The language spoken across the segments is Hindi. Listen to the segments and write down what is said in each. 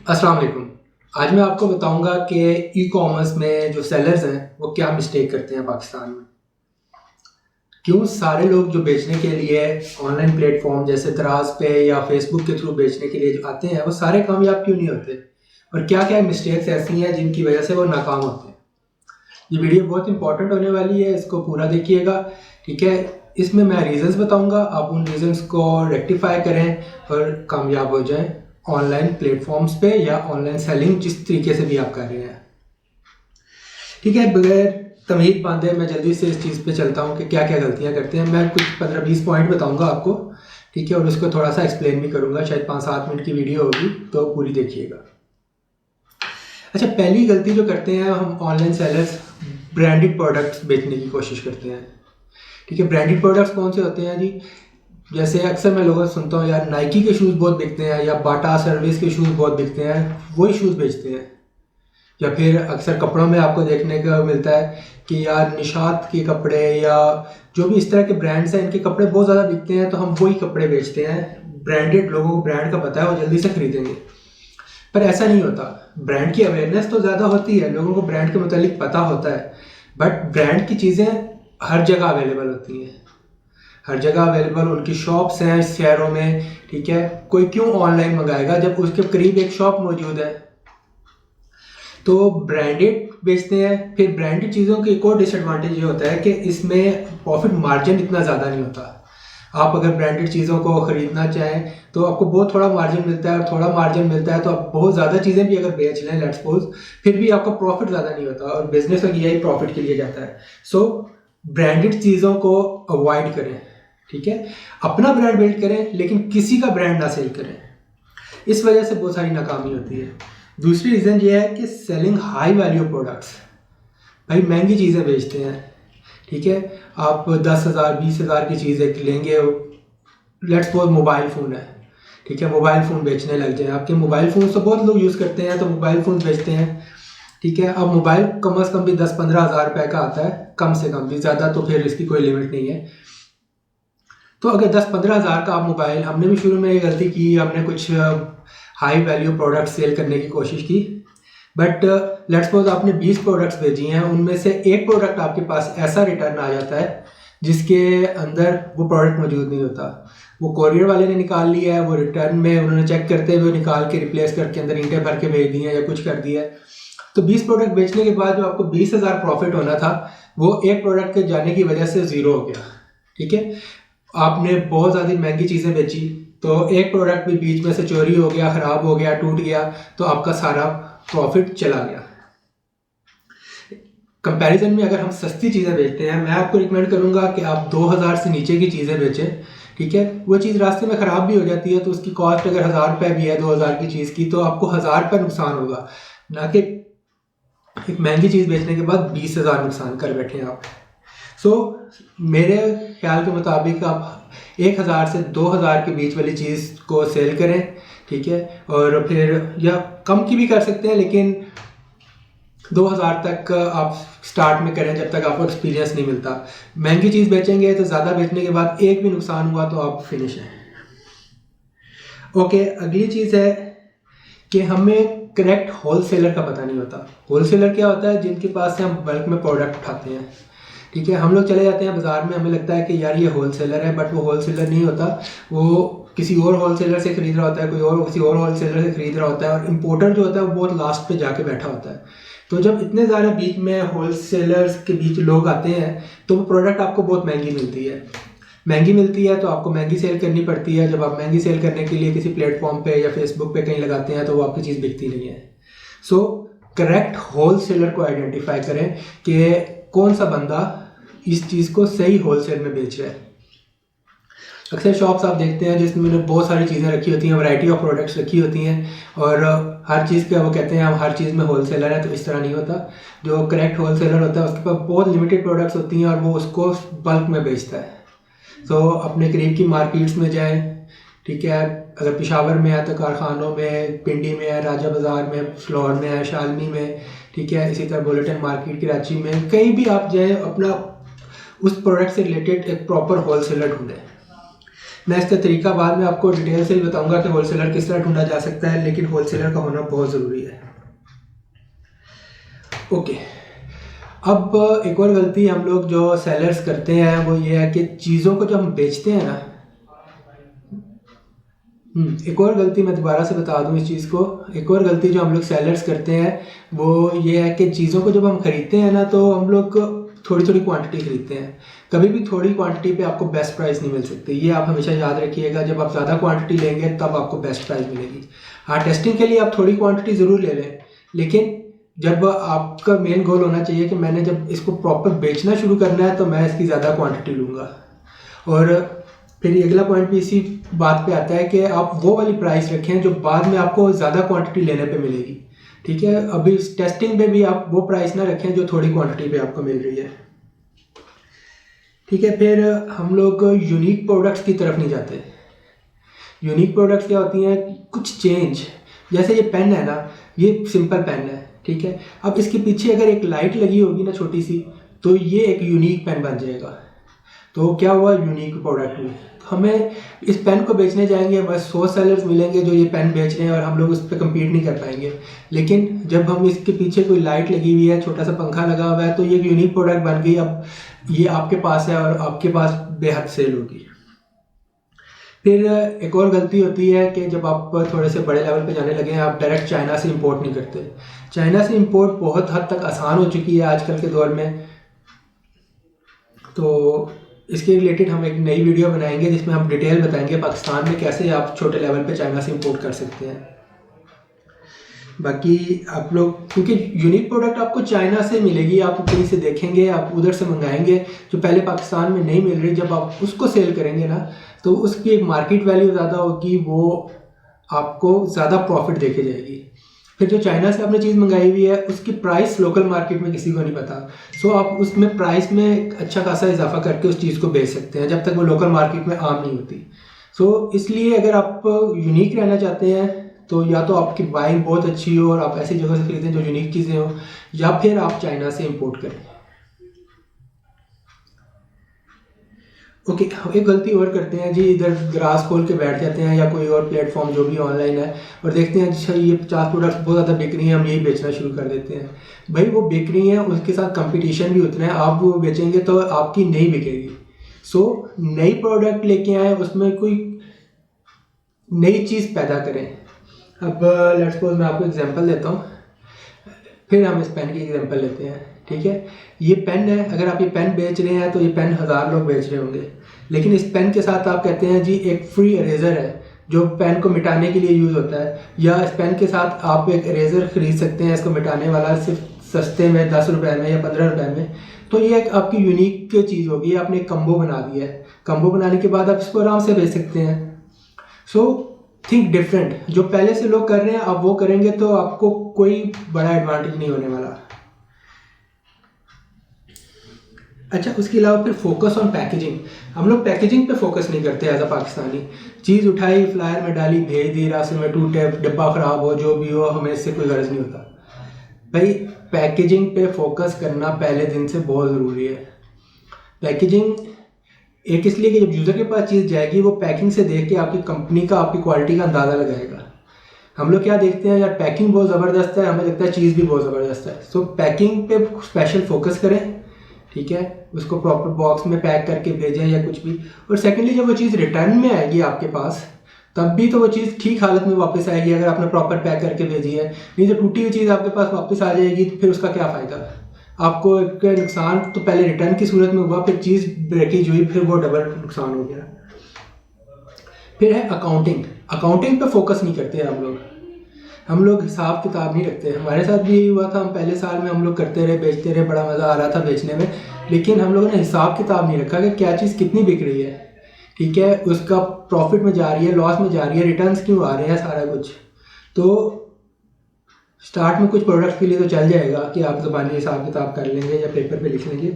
अस्सलाम वालेकुम। आज मैं आपको बताऊंगा कि ई कॉमर्स में जो सेलर्स हैं वो क्या मिस्टेक करते हैं पाकिस्तान में। क्यों सारे लोग जो बेचने के लिए ऑनलाइन प्लेटफॉर्म जैसे दराज पे या फेसबुक के थ्रू बेचने के लिए जो आते हैं वो सारे कामयाब क्यों नहीं होते, और क्या क्या मिस्टेक्स ऐसी हैं जिनकी वजह से वो नाकाम होते हैं। ये वीडियो बहुत इंपॉर्टेंट होने वाली है, इसको पूरा देखिएगा। ठीक है, इसमें मैं रीजंस बताऊंगा, आप उन रीजंस को रेक्टिफाई करें और कामयाब हो जाएं ऑनलाइन प्लेटफॉर्म्स पे या ऑनलाइन सेलिंग जिस तरीके से भी आप कर रहे हैं। ठीक है, बगैर तमहीद बांधे मैं जल्दी से इस चीज़ पे चलता हूँ कि क्या क्या गलतियाँ करते हैं। मैं कुछ 15-20 पॉइंट बताऊँगा आपको, ठीक है, और उसको थोड़ा सा एक्सप्लेन भी करूँगा। शायद 5-7 मिनट की वीडियो होगी तो पूरी देखिएगा। अच्छा, पहली गलती जो करते हैं हम ऑनलाइन सेलर्स, ब्रांडेड प्रोडक्ट्स बेचने की कोशिश करते हैं। ठीक है, ब्रांडेड प्रोडक्ट्स कौन से होते हैं जी? जैसे अक्सर मैं लोगों से सुनता हूँ, यार नाइकी के शूज़ बहुत बिकते हैं या बाटा सर्विस के शूज़ बहुत बिकते हैं, वही शूज़ बेचते हैं। या फिर अक्सर कपड़ों में आपको देखने को मिलता है कि यार निशात के कपड़े या जो भी इस तरह के ब्रांड्स हैं इनके कपड़े बहुत ज़्यादा बिकते हैं तो हम वही कपड़े बेचते हैं। ब्रांडेड, लोगों को ब्रांड का पता है, वो जल्दी से खरीदेंगे। पर ऐसा नहीं होता। ब्रांड की अवेयरनेस तो ज़्यादा होती है, लोगों को ब्रांड के मुतालिक पता होता है, बट ब्रांड की चीज़ें हर जगह अवेलेबल होती हैं। हर जगह अवेलेबल उनकी शॉप्स हैं शहरों में। ठीक है, कोई क्यों ऑनलाइन मंगाएगा जब उसके करीब एक शॉप मौजूद है। तो ब्रांडेड बेचते हैं। फिर ब्रांडेड चीज़ों की एक और डिसएडवांटेज ये होता है कि इसमें प्रॉफिट मार्जिन इतना ज़्यादा नहीं होता। आप अगर ब्रांडेड चीज़ों को ख़रीदना चाहें तो आपको बहुत थोड़ा मार्जिन मिलता है, और थोड़ा मार्जिन मिलता है तो आप बहुत ज़्यादा चीज़ें भी अगर बेच लें, लेट्स सपोज, फिर भी आपका प्रॉफिट ज़्यादा नहीं होता, और बिजनेस का यही प्रॉफिट के लिए जाता है। सो ब्रांडेड चीज़ों को अवॉइड करें। ठीक है, अपना ब्रांड बिल्ड करें लेकिन किसी का ब्रांड ना सेल करें। इस वजह से बहुत सारी नाकामी होती है। दूसरी रीज़न ये है कि सेलिंग हाई वैल्यू प्रोडक्ट्स। भाई महंगी चीज़ें बेचते हैं। ठीक है, आप 10,000 20,000 की चीज़ एक लेंगे, लेट्स सपोज मोबाइल फ़ोन है। ठीक है, मोबाइल फ़ोन बेचने लग जाए। आपके मोबाइल फ़ोन तो बहुत लोग यूज़ करते हैं तो मोबाइल फ़ोन बेचते हैं। ठीक है, अब मोबाइल कम से कम भी 10-15 हज़ार रुपये का आता है, कम से कम भी, ज़्यादा तो फिर इसकी कोई लिमिट नहीं है। तो अगर 10-15 हज़ार का आप मोबाइल, हमने भी शुरू में ये गलती की, हमने कुछ हाई वैल्यू प्रोडक्ट सेल करने की कोशिश की, बट लेट्स सपोज आपने 20 प्रोडक्ट्स भेजी हैं, उनमें से एक प्रोडक्ट आपके पास ऐसा रिटर्न आ जाता है जिसके अंदर वो प्रोडक्ट मौजूद नहीं होता। वो कोरियर वाले ने निकाल लिया है, वो रिटर्न में उन्होंने चेक करते हुए निकाल के रिप्लेस करके अंदर ईंटें भर के भेज दी हैं या कुछ कर दिया है। तो 20 प्रोडक्ट बेचने के बाद जो आपको 20,000 प्रॉफिट होना था वो एक प्रोडक्ट के जाने की वजह से ज़ीरो हो गया। ठीक है, आपने बहुत ज़्यादा महंगी चीज़ें बेची तो एक प्रोडक्ट भी बीच में से चोरी हो गया, ख़राब हो गया, टूट गया, तो आपका सारा प्रॉफिट चला गया। कंपैरिजन में अगर हम सस्ती चीज़ें बेचते हैं, मैं आपको रिकमेंड करूंगा कि आप 2,000 से नीचे की चीज़ें बेचें। ठीक है, वो चीज़ रास्ते में ख़राब भी हो जाती है तो उसकी कॉस्ट अगर 1,000 रुपये भी है 2,000 की चीज़ की, तो आपको 1,000 रुपये नुकसान होगा, ना कि एक महंगी चीज़ बेचने के बाद 20,000 नुकसान कर बैठे आप। सो मेरे ख्याल के मुताबिक आप 1,000 से 2,000 के बीच वाली चीज़ को सेल करें। ठीक है, और फिर या कम की भी कर सकते हैं, लेकिन 2,000 तक आप स्टार्ट में करें जब तक आपको एक्सपीरियंस नहीं मिलता। महंगी चीज़ बेचेंगे तो ज़्यादा बेचने के बाद एक भी नुकसान हुआ तो आप फिनिश हैं। ओके, अगली चीज़ है कि हमें करेक्ट होलसेलर का पता नहीं होता। होलसेलर क्या होता है? जिनके पास से हम बल्क में प्रोडक्ट उठाते हैं। ठीक है, हम लोग चले जाते हैं बाज़ार में, हमें लगता है कि यार ये होलसेलर है, बट वो होलसेलर नहीं होता। वो किसी और होलसेलर से ख़रीद रहा होता है, कोई और किसी और होलसेलर से ख़रीद रहा होता है, और इम्पोर्टर जो होता है वो बहुत लास्ट पे जाके बैठा होता है। तो जब इतने ज़्यादा बीच में होलसेलर्स के बीच लोग आते हैं तो वो प्रोडक्ट आपको बहुत महंगी मिलती है। महंगी मिलती है तो आपको महंगी सेल करनी पड़ती है। जब आप महंगी सेल करने के लिए किसी प्लेटफॉर्म पे या फेसबुक पे कहीं लगाते हैं तो वो आपकी चीज़ बिकती नहीं है। सो करेक्ट होलसेलर को आइडेंटिफाई करें कि कौन सा बंदा इस चीज़ को सही होलसेल में बेच रहा है। अक्सर शॉप्स आप देखते हैं जिसमें उन्होंने बहुत सारी चीज़ें रखी होती हैं, वैरायटी ऑफ प्रोडक्ट्स रखी होती हैं, और हर चीज़ का वो कहते हैं हम हर चीज़ में होलसेलर है। तो इस तरह नहीं होता। जो करेक्ट होलसेलर होता है उसके पास बहुत लिमिटेड प्रोडक्ट्स होती हैं और वो उसको बल्क में बेचता है। तो अपने करीब की मार्केट्स में जाएं। ठीक है, अगर पेशावर में है तो कारखानों में, पिंडी में है, राजा बाज़ार में, फ्लोर में है, शालमी में। ठीक है, इसी तरह बुलेटिन मार्केट कराची में, कहीं भी आप जाएँ, अपना उस प्रोडक्ट से रिलेटेड एक प्रॉपर होलसेलर ढूंढें। मैं इसका तरीका बाद में आपको डिटेल से बताऊंगा कि होलसेलर किस तरह ढूंढा जा सकता है, लेकिन होलसेलर का होना बहुत ज़रूरी है। ओके, अब एक और गलती हम लोग जो सेलर्स करते हैं वो ये है कि चीज़ों को जब हम बेचते हैं ना, एक और गलती मैं दोबारा से बता दूं इस चीज़ को, एक और गलती जो हम लोग सेलर्स करते हैं वो ये है कि चीज़ों को जब हम खरीदते हैं ना तो हम लोग थोड़ी थोड़ी क्वांटिटी खरीदते हैं। कभी भी थोड़ी क्वांटिटी पे आपको बेस्ट प्राइस नहीं मिल सकती, ये आप हमेशा याद रखिएगा। जब आप ज़्यादा क्वांटिटी लेंगे तब आपको बेस्ट प्राइस मिलेगी। हाँ, टेस्टिंग के लिए आप थोड़ी क्वांटिटी ज़रूर ले लें, लेकिन जब आपका मेन गोल होना चाहिए कि मैंने जब इसको प्रॉपर बेचना शुरू करना है तो मैं इसकी ज़्यादा क्वांटिटी लूँगा। और फिर अगला पॉइंट भी इसी बात पे आता है कि आप वो वाली प्राइस रखें जो बाद में आपको ज़्यादा क्वांटिटी लेने पे मिलेगी। ठीक है, अभी टेस्टिंग पे भी आप वो प्राइस ना रखें जो थोड़ी क्वांटिटी पे आपको मिल रही है। ठीक है, फिर हम लोग यूनिक प्रोडक्ट्स की तरफ नहीं जाते। यूनिक प्रोडक्ट्स क्या होती हैं, कुछ चेंज। जैसे ये पेन है ना, ये सिंपल पेन है, ठीक है, अब इसके पीछे अगर एक लाइट लगी होगी ना छोटी सी, तो ये एक यूनिक पेन बन जाएगा। तो क्या हुआ, यूनिक प्रोडक्ट हुई। हमें इस पेन को बेचने जाएंगे, बस 100 सेलर्स मिलेंगे जो ये पेन बेच रहे हैं और हम लोग उस पर कम्पीट नहीं कर पाएंगे। लेकिन जब हम इसके पीछे कोई लाइट लगी हुई है, छोटा सा पंखा लगा हुआ है, तो ये एक यूनिक प्रोडक्ट बन गई। अब ये आपके पास है और आपके पास बेहद सेल होगी। फिर एक और गलती होती है कि जब आप थोड़े से बड़े लेवल पे जाने लगे हैं, आप डायरेक्ट चाइना से इंपोर्ट नहीं करते। चाइना से इंपोर्ट बहुत हद तक आसान हो चुकी है आजकल के दौर में, तो इसके रिलेटेड हम एक नई वीडियो बनाएंगे जिसमें हम डिटेल बताएंगे पाकिस्तान में कैसे आप छोटे लेवल पे चाइना से इंपोर्ट कर सकते हैं। बाकी आप लोग, क्योंकि यूनिक प्रोडक्ट आपको चाइना से मिलेगी, आप कहीं से देखेंगे, आप उधर से मंगाएंगे, जो पहले पाकिस्तान में नहीं मिल रही, जब आप उसको सेल करेंगे ना तो उसकी एक मार्केट वैल्यू ज़्यादा होगी, वो आपको ज़्यादा प्रॉफिट देके जाएगी। फिर जो चाइना से आपने चीज़ मंगाई हुई है उसकी प्राइस लोकल मार्केट में किसी को नहीं पता, सो आप उसमें प्राइस में अच्छा खासा इजाफा करके उस चीज़ को बेच सकते हैं जब तक वो लोकल मार्केट में आम नहीं होती। सो इसलिए अगर आप यूनिक रहना चाहते हैं तो या तो आपकी बाइंग बहुत अच्छी हो और आप ऐसी जगह से खरीदें जो यूनिक चीज़ें हो, या फिर आप चाइना से इंपोर्ट करें। ओके, एक गलती और करते हैं जी, इधर ग्रास खोल के बैठ जाते हैं या कोई और प्लेटफॉर्म जो भी ऑनलाइन है और देखते हैं अच्छा ये 50 प्रोडक्ट्स बहुत ज़्यादा बिक रही हैं, हम यही बेचना शुरू कर देते हैं। भाई वो बिक रही हैं, उसके साथ कंपटीशन भी उतना है, आप वो बेचेंगे तो आपकी नहीं बिकेगी। सो नई प्रोडक्ट लेके आए, उसमें कोई नई चीज़ पैदा करें। अब लेट्स सपोज मैं आपको एग्जांपल देता हूँ, फिर हम इस पेन की एग्जांपल लेते हैं। ठीक है, ये पेन है, अगर आप ये पेन बेच रहे हैं तो ये पेन 1000 लोग बेच रहे होंगे, लेकिन इस पेन के साथ आप कहते हैं जी एक फ्री इरेजर है जो पेन को मिटाने के लिए यूज़ होता है, या इस पेन के साथ आप एक इरेजर खरीद सकते हैं इसको मिटाने वाला सिर्फ सस्ते में 10 रुपये में या 15 रुपये में। तो ये एक आपकी यूनिक चीज़ होगी, आपने एक कम्बो बना दिया है। कम्बो बनाने के बाद आप इसको आराम से बेच सकते हैं। सो थिंक डिफरेंट, जो पहले से लोग कर रहे हैं आप वो करेंगे तो आपको कोई बड़ा एडवांटेज नहीं होने वाला। अच्छा, उसके अलावा फिर फोकस ऑन पैकेजिंग। हम लोग पैकेजिंग पे फोकस नहीं करते एज अ पाकिस्तानी। चीज़ उठाई, फ्लायर में डाली, भेज दी, रास्ते में टूटे, डब्बा ख़राब हो, जो भी हो, हमें इससे कोई गर्ज नहीं होता। भाई पैकेजिंग पे फोकस करना पहले दिन से बहुत ज़रूरी है। पैकेजिंग एक इसलिए कि जब यूज़र के पास चीज़ जाएगी वो पैकिंग से देख के आपकी कंपनी का, आपकी क्वालिटी का अंदाज़ा लगाएगा। हम लोग क्या देखते हैं यार, पैकिंग बहुत ज़बरदस्त है, हमें लगता है चीज़ भी बहुत ज़बरदस्त है। सो पैकिंग पे स्पेशल फोकस करें, ठीक है, उसको प्रॉपर बॉक्स में पैक करके भेजें या कुछ भी। और सेकेंडली जब वो चीज़ रिटर्न में आएगी आपके पास, तब भी तो वो चीज़ ठीक हालत में वापस आएगी अगर आपने प्रॉपर पैक करके भेजी है। नहीं तो टूटी हुई चीज़ आपके पास वापस आ जाएगी तो फिर उसका क्या फ़ायदा। आपको एक नुकसान तो पहले रिटर्न की सूरत में हुआ, फिर चीज़ ब्रेकेज हुई, फिर वो डबल नुकसान हो गया। फिर है अकाउंटिंग। अकाउंटिंग पे फोकस नहीं करते हम लोग हिसाब किताब नहीं रखते। हमारे साथ भी यही हुआ था, हम पहले साल में हम लोग करते रहे, बेचते रहे, बड़ा मज़ा आ रहा था बेचने में, लेकिन हम लोगों ने हिसाब किताब नहीं रखा कि क्या चीज़ कितनी बिक रही है, ठीक है, उसका प्रॉफिट में जा रही है, लॉस में जा रही है, रिटर्न्स क्यों आ रहे हैं, सारा कुछ। तो स्टार्ट में कुछ प्रोडक्ट्स के लिए तो चल जाएगा कि आप ज़बानी हिसाब किताब कर लेंगे या पेपर पे लिख लेंगे,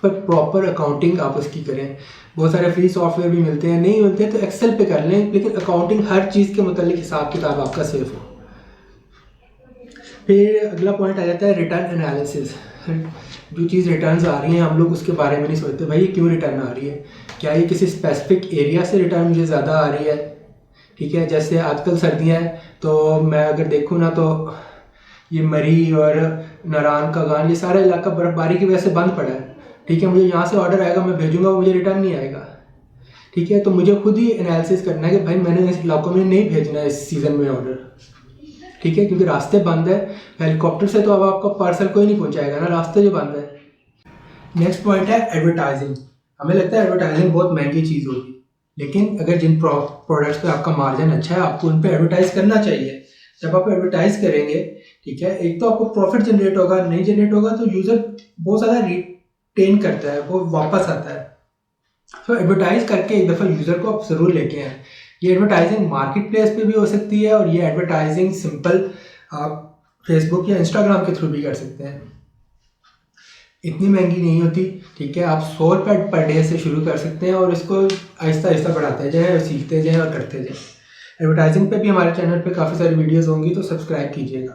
पर प्रॉपर अकाउंटिंग आप उसकी करें। बहुत सारे फ्री सॉफ्टवेयर भी मिलते हैं, नहीं मिलते तो एक्सेल पे कर लें, लेकिन अकाउंटिंग हर चीज़ के मतलब हिसाब किताब आपका सेफ हो। फिर अगला पॉइंट आ जाता है रिटर्न एनालिसिस। जो चीज़ रिटर्न्स आ रही हैं हम लोग उसके बारे में नहीं सोचते, भाई क्यों रिटर्न आ रही है, क्या ये किसी स्पेसिफिक एरिया से रिटर्न मुझे ज़्यादा आ रही है? ठीक है, जैसे आजकल सर्दियाँ हैं तो मैं अगर देखूँ ना तो ये मरी और नारायण का गान, ये सारा इलाका बर्फ़बारी की वजह से बंद पड़ा है। ठीक है, मुझे यहाँ से ऑर्डर आएगा, मैं भेजूँगा, वो मुझे रिटर्न नहीं आएगा। ठीक है, तो मुझे खुद ही एनालिसिस करना है कि भाई मैंने इस इलाकों में नहीं भेजना है इस सीज़न में ऑर्डर। ठीक है, क्योंकि रास्ते बंद है, हेलीकॉप्टर से तो अब आपका पार्सल कोई नहीं पहुँचाएगा ना, रास्ते जो बंद है। नेक्स्ट पॉइंट है एडवर्टाइजिंग। हमें लगता है एडवर्टाइजिंग बहुत महंगी चीज़ होगी, लेकिन अगर जिन प्रोडक्ट्स पे आपका मार्जिन अच्छा है, आपको उन पे एडवर्टाइज करना चाहिए। जब आप एडवर्टाइज करेंगे, ठीक है, एक तो आपको प्रॉफिट जनरेट होगा, नहीं जनरेट होगा तो यूज़र बहुत ज़्यादा रिटेन करता है, वो वापस आता है। तो एडवर्टाइज करके एक दफ़ा यूज़र को आप ज़रूर लेके आएँ। ये एडवर्टाइजिंग मार्केट प्लेस पे भी हो सकती है और ये एडवर्टाइजिंग सिंपल आप फेसबुक या इंस्टाग्राम के थ्रू भी कर सकते हैं। इतनी महंगी नहीं होती। ठीक है, आप 100 रुपये पर डे से शुरू कर सकते हैं और इसको आहिस्ता आहिस्ता बढ़ाते जाएँ और सीखते जाएँ और करते जाएँ। एडवर्टाइजिंग पे भी हमारे चैनल पे काफ़ी सारी वीडियोस होंगी, तो सब्सक्राइब कीजिएगा।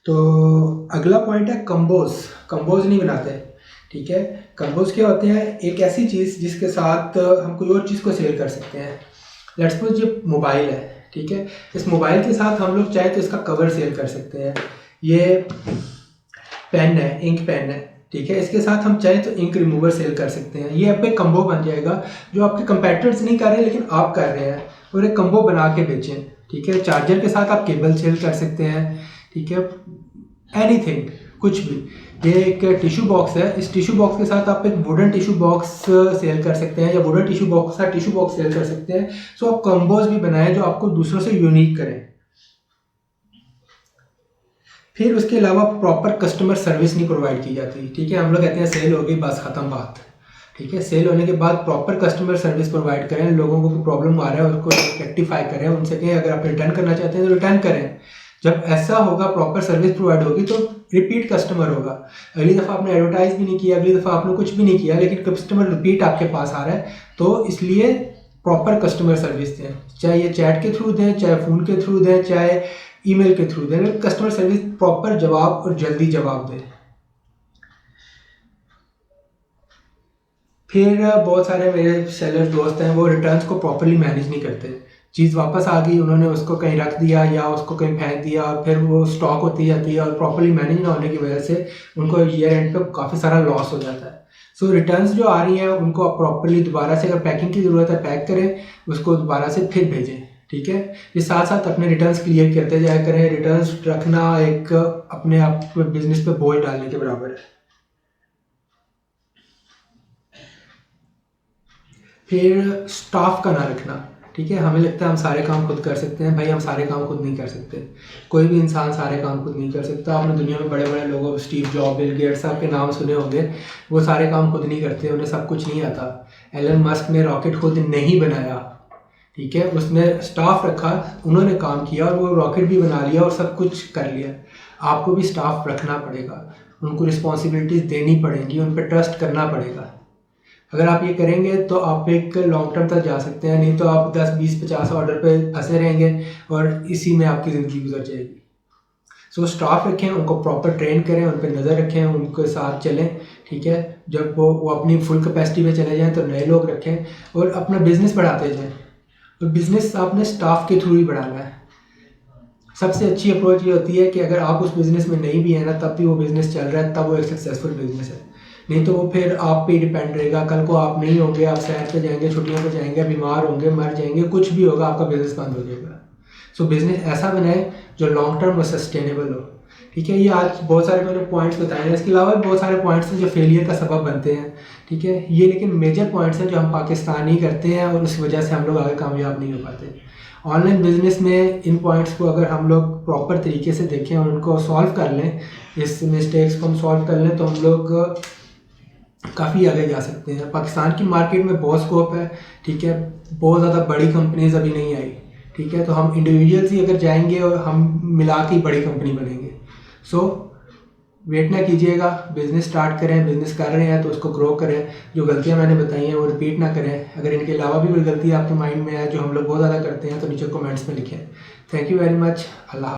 तो अगला पॉइंट है कंबोज। कंबोज नहीं बनाते। ठीक है, कंबोज क्या होते हैं? एक ऐसी चीज़ जिसके साथ हम कोई और चीज़ को सेल कर सकते हैं। लेट्स सपोज ये मोबाइल है। ठीक है, इस मोबाइल के साथ हम लोग चाहे तो इसका कवर सेल कर सकते हैं। ये पेन है, इंक पेन है। ठीक है, इसके साथ हम चाहे तो इंक रिमूवर सेल कर सकते हैं। ये आप एक कम्बो बन जाएगा जो आपके कंपेटिटर्स नहीं कर रहे लेकिन आप कर रहे हैं, और एक कम्बो बना के बेचें। ठीक है, चार्जर के साथ आप केबल सेल कर सकते हैं। ठीक है, एनीथिंग, कुछ भी। ये एक टिश्यू बॉक्स है, इस टिश्यू बॉक्स के साथ आप एक वुडन टिश्यू बॉक्स सेल कर सकते हैं, या वुडन टिश्यू बॉक्स के साथ टिश्यू बॉक्स सेल कर सकते हैं। सो आप कम्बोज भी बनाएं जो आपको दूसरों से यूनिक करें। फिर उसके अलावा प्रॉपर कस्टमर सर्विस नहीं प्रोवाइड की जाती। ठीक है, हम लोग कहते हैं सेल हो गई बस ख़त्म बात। ठीक है, सेल होने के बाद प्रॉपर कस्टमर सर्विस प्रोवाइड करें। लोगों को प्रॉब्लम आ रहा है उसको रेक्टिफाई करें, उनसे कहें अगर आप रिटर्न करना चाहते हैं तो रिटर्न करें। जब ऐसा होगा, प्रॉपर सर्विस प्रोवाइड होगी, तो रिपीट कस्टमर होगा। अगली दफ़ा आपने एडवर्टाइज भी नहीं किया, अगली दफ़ा आपने कुछ भी नहीं किया, लेकिन कस्टमर रिपीट आपके पास आ रहा है, तो इसलिए प्रॉपर कस्टमर सर्विस दें। चाहे ये चैट के थ्रू दें, चाहे फ़ोन के थ्रू दें, चाहे ईमेल के थ्रू दें, कस्टमर सर्विस प्रॉपर जवाब और जल्दी जवाब दें। फिर बहुत सारे मेरे सेलर दोस्त हैं, वो रिटर्न्स को प्रॉपरली मैनेज नहीं करते। चीज़ वापस आ गई, उन्होंने उसको कहीं रख दिया या उसको कहीं फेंक दिया, और फिर वो स्टॉक होती जाती है, और प्रॉपरली मैनेज ना होने की वजह से उनको ईयर एंड पे काफ़ी सारा लॉस हो जाता है। सो रिटर्न्स जो आ रही हैं उनको आप प्रॉपरली दोबारा से, अगर पैकिंग की ज़रूरत है पैक करें, उसको दोबारा से फिर भेजें। ठीक है, ये साथ साथ अपने रिटर्न्स क्लियर करते जाया करें। रिटर्न्स रखना एक अपने आप बिजनेस पे बोझ डालने के बराबर है। फिर स्टाफ का ना रखना। ठीक है, हमें लगता है हम सारे काम खुद कर सकते हैं। भाई हम सारे काम खुद नहीं कर सकते। कोई भी इंसान सारे काम खुद नहीं कर सकता। आपने दुनिया में बड़े बड़े लोगों, स्टीव जॉब, बिल गेट्स, आपके नाम सुने होंगे, वो सारे काम खुद नहीं करते, उन्हें सब कुछ नहीं आता। एलन मस्क ने रॉकेट खुद नहीं बनाया। ठीक है, उसने स्टाफ रखा, उन्होंने काम किया और वो रॉकेट भी बना लिया और सब कुछ कर लिया। आपको भी स्टाफ रखना पड़ेगा, उनको रिस्पॉन्सिबिलिटीज़ देनी पड़ेंगी, उन पर ट्रस्ट करना पड़ेगा। अगर आप ये करेंगे तो आप एक लॉन्ग टर्म तक जा सकते हैं, नहीं तो आप 10, 20, 50 ऑर्डर पे फंसे रहेंगे और इसी में आपकी ज़िंदगी गुजर जाएगी। सो स्टाफ रखें, उनको प्रॉपर ट्रेन करें, उन पर नज़र रखें, उनके साथ चलें। ठीक है, जब वो अपनी फुल कैपेसिटी पे चले जाएँ तो नए लोग रखें और अपना बिज़नेस बढ़ाते जाएँ। तो बिज़नेस आपने स्टाफ के थ्रू ही बढ़ाना है। सबसे अच्छी अप्रोच ये होती है कि अगर आप उस बिज़नेस में नहीं भी हैं ना, तब भी वो बिज़नेस चल रहा है, तब वो एक सक्सेसफुल बिज़नेस है। नहीं तो वो फिर आप पे ही डिपेंड रहेगा। कल को आप नहीं होंगे, आप सैर पे जाएंगे, छुट्टियों पे जाएंगे, बीमार होंगे, मर जाएंगे, कुछ भी होगा, आपका बिज़नेस बंद हो जाएगा। सो बिज़नेस ऐसा बनाए जो लॉन्ग टर्म और सस्टेनेबल हो। ठीक है, ये आज बहुत सारे मैंने पॉइंट्स बताए हैं, इसके अलावा बहुत सारे पॉइंट्स हैं जो फेलियर का सबब बनते हैं। ठीक है, ये लेकिन मेजर पॉइंट्स हैं जो हम पाकिस्तान ही करते हैं और उस वजह से हम लोग आगे कामयाब नहीं हो पाते। ऑनलाइन बिजनेस में इन पॉइंट्स को अगर हम लोग प्रॉपर तरीके से देखें और उनको सॉल्व कर लें, इस मिस्टेक्स को हम सॉल्व कर लें, तो हम लोग काफ़ी आगे जा सकते हैं। पाकिस्तान की मार्केट में बहुत स्कोप है। ठीक है, बहुत ज़्यादा बड़ी कंपनीज अभी नहीं आई। ठीक है, तो हम इंडिविजुअल्स ही अगर जाएंगे और हम मिला के बड़ी कंपनी बनेंगे। सो वेट ना कीजिएगा, बिज़नेस स्टार्ट करें। बिज़नेस कर रहे हैं तो उसको ग्रो करें। जो गलतियां मैंने बताई हैं वो रिपीट ना करें। अगर इनके अलावा भी कोई गलती आपके माइंड में है जो हम लोग बहुत ज़्यादा करते हैं तो नीचे कमेंट्स में लिखें। Thank you very much. Allah.